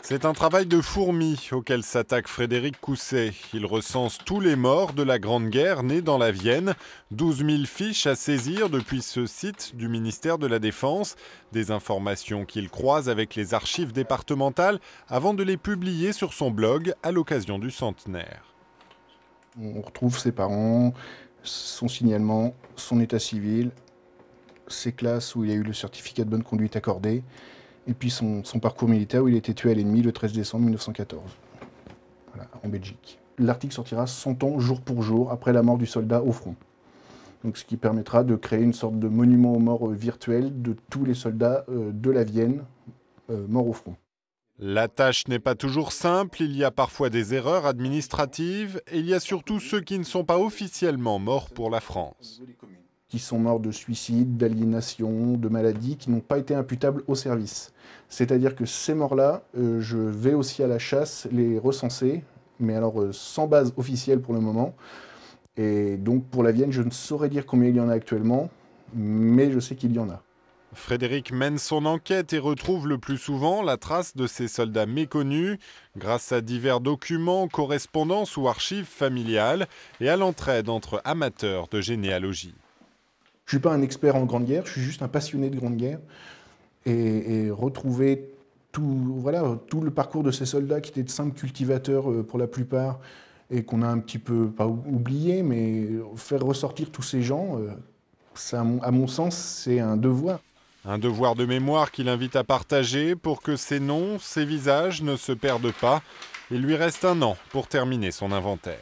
C'est un travail de fourmi auquel s'attaque Frédéric Cousset. Il recense tous les morts de la Grande Guerre née dans la Vienne. 12 000 fiches à saisir depuis ce site du ministère de la Défense. Des informations qu'il croise avec les archives départementales avant de les publier sur son blog à l'occasion du centenaire. On retrouve ses parents, son signalement, son état civil, ses classes où il y a eu le certificat de bonne conduite accordé, et puis son parcours militaire où il a été tué à l'ennemi le 13 décembre 1914, voilà, en Belgique. L'article sortira 100 ans jour pour jour après la mort du soldat au front. Donc, ce qui permettra de créer une sorte de monument aux morts virtuel de tous les soldats de la Vienne morts au front. La tâche n'est pas toujours simple, il y a parfois des erreurs administratives et il y a surtout ceux qui ne sont pas officiellement morts pour la France. Qui sont morts de suicide, d'aliénation, de maladie, qui n'ont pas été imputables au service. C'est-à-dire que ces morts-là, je vais aussi à la chasse les recenser, mais alors sans base officielle pour le moment. Et donc pour la Vienne, je ne saurais dire combien il y en a actuellement, mais je sais qu'il y en a. Frédéric mène son enquête et retrouve le plus souvent la trace de ces soldats méconnus grâce à divers documents, correspondances ou archives familiales et à l'entraide entre amateurs de généalogie. Je ne suis pas un expert en Grande Guerre, je suis juste un passionné de Grande Guerre. Et retrouver tout, voilà, tout le parcours de ces soldats qui étaient de simples cultivateurs pour la plupart, et qu'on a un petit peu, pas oublié, mais faire ressortir tous ces gens, à mon sens, c'est un devoir. Un devoir de mémoire qu'il invite à partager pour que ces noms, ces visages ne se perdent pas. Il lui reste 1 an pour terminer son inventaire.